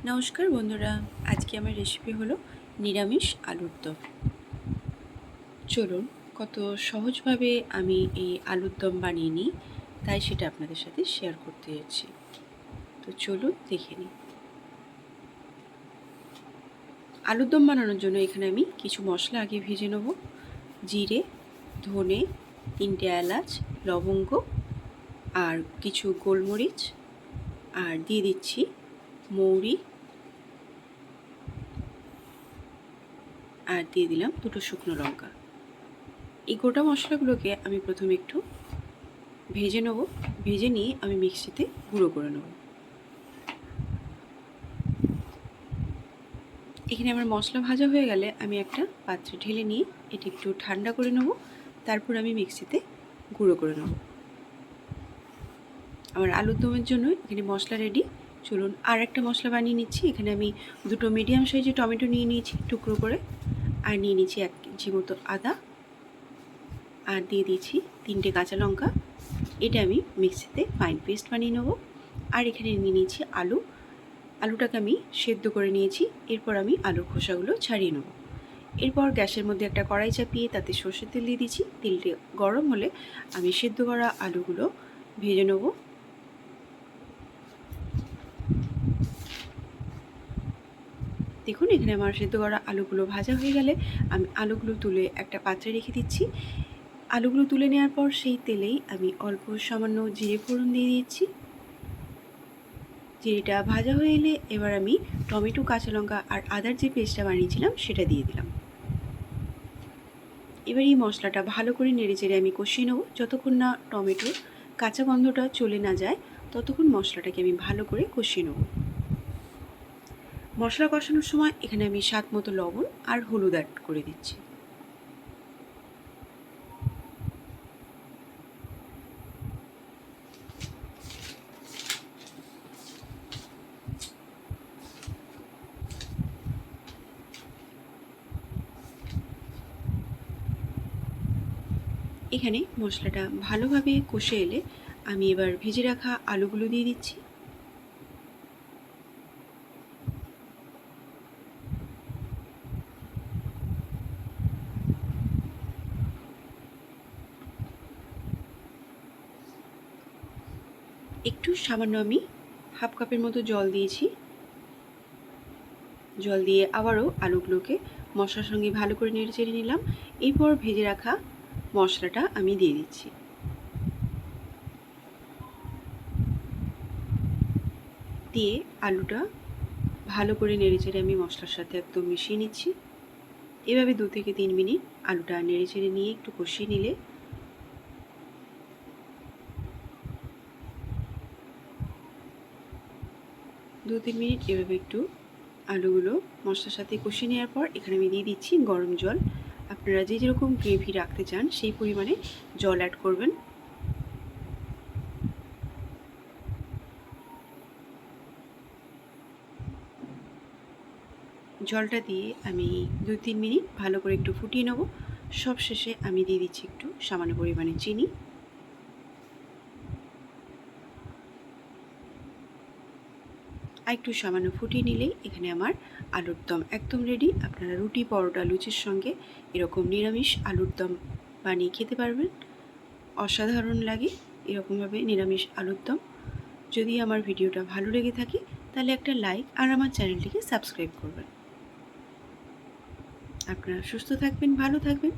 নমস্কার বন্ধুরা, আজকে আমার রেসিপি হলো নিরামিষ আলুর দম। চলুন কত সহজভাবে আমি এই আলুর দম বানিয়ে নিই, তাই সেটা আপনাদের সাথে শেয়ার করতে যাচ্ছি। তো চলুন দেখে নিই। আলুর দম বানানোর জন্য এখানে আমি কিছু মশলা আগে ভেজে নেব। জিরে, ধনে, 3টে এলাচ, লবঙ্গ আর কিছু গোলমরিচ, আর দিয়ে দিচ্ছি মৌরি, আর দিয়ে দিলাম 2টো শুকনো লঙ্কা। এই গোটা মশলাগুলোকে আমি প্রথমে একটু ভেজে নেব। ভেজে নিয়ে আমি মিক্সিতে গুঁড়ো করে নেব। এখানে আমার মশলা ভাজা হয়ে গেলে আমি একটা পাত্রে ঢেলে নিয়ে এটি একটু ঠান্ডা করে নেব, তারপর আমি মিক্সিতে গুঁড়ো করে নেব। আমার আলুর দমের জন্য এখানে মশলা রেডি। চলুন আর একটা মশলা বানিয়ে নিচ্ছি। এখানে আমি 2টো মিডিয়াম সাইজের টমেটো নিয়ে নিয়েছি টুকরো করে, আর নিয়ে নিচ্ছি 1 ইঞ্চি মতো আদা, আর দিয়ে দিয়েছি 3টে কাঁচা লঙ্কা। এটা আমি মিক্সিতে ফাইন পেস্ট বানিয়ে নেব। আর এখানে নিয়ে নিয়েছি আলুটাকে আমি সেদ্ধ করে নিয়েছি। এরপর আমি আলুর খোসাগুলো ছাড়িয়ে নেব। এরপর গ্যাসের মধ্যে একটা কড়াই চাপিয়ে তাতে সর্ষের তেল দিয়ে দিচ্ছি। তেলটি গরম হলে আমি সেদ্ধ করা আলুগুলো ভেজে নেব। দেখুন এখানে আমার সেদ্ধ করা আলুগুলো ভাজা হয়ে গেলে আমি আলুগুলো তুলে একটা পাত্রে রেখে দিচ্ছি। আলুগুলো তুলে নেওয়ার পর সেই তেলেই আমি অল্প সামান্য জিরে ফোড়ন দিয়ে দিচ্ছি। জিরেটা ভাজা হয়ে এলে এবার আমি টমেটো, কাঁচা লঙ্কা আর আদার যে পেস্টটা বানিয়েছিলাম সেটা দিয়ে দিলাম। এবার এই মশলাটা ভালো করে নেড়েচেড়ে আমি কষিয়ে নেব। যতক্ষণ না টমেটোর কাঁচা গন্ধটা চলে না যায় ততক্ষণ মশলাটাকে আমি ভালো করে কষিয়ে নেব। মশলা কষানোর সময় এখানে আমি স্বাদ মতো লবণ আর হলুদ অ্যাড করে দিচ্ছি। এখানে মশলাটা ভালোভাবে কষে এলে আমি এবার ভেজে রাখা আলুগুলো দিয়ে দিচ্ছি। একটু সামান্য আমি হাফ কাপের মতো জল দিয়েছি। জল দিয়ে আবারও আলুগুলোকে মশলার সঙ্গে ভালো করে নেড়েচেড়ে নিলাম। এরপর ভেজে রাখা মশলাটা আমি দিয়ে দিচ্ছি। দিয়ে আলুটা ভালো করে নেড়েচেড়ে আমি মশলার সাথে একদম মিশিয়ে নিচ্ছি। এভাবে 2 থেকে 3 মিনিট আলুটা নেড়েচেড়ে নিয়ে একটু কষিয়ে নিলে 2-3 মিনিট এভাবে একটু আলুগুলো মশলার সাথে কষিয়ে নেওয়ার পর এখানে আমি দিয়ে দিচ্ছি গরম জল। আপনারা যে যেরকম গ্রেভি রাখতে চান সেই পরিমাণে জল অ্যাড করবেন। জলটা দিয়ে আমি 2-3 মিনিট ভালো করে একটু ফুটিয়ে নেব। সবশেষে আমি দিয়ে দিচ্ছি একটু সামান্য পরিমাণে চিনি। আর একটু সামান্য ফুটিয়ে নিলেই এখানে আমার আলুর দম একদম রেডি। আপনারা রুটি, পরোটা, লুচির সঙ্গে এরকম নিরামিষ আলুর দম বানিয়ে খেতে পারবেন। অসাধারণ লাগে এরকমভাবে নিরামিষ আলুর দম। যদি আমার ভিডিওটা ভালো লেগে থাকে তাহলে একটা লাইক আর আমার চ্যানেলটিকে সাবস্ক্রাইব করবেন। আপনারা সুস্থ থাকবেন, ভালো থাকবেন।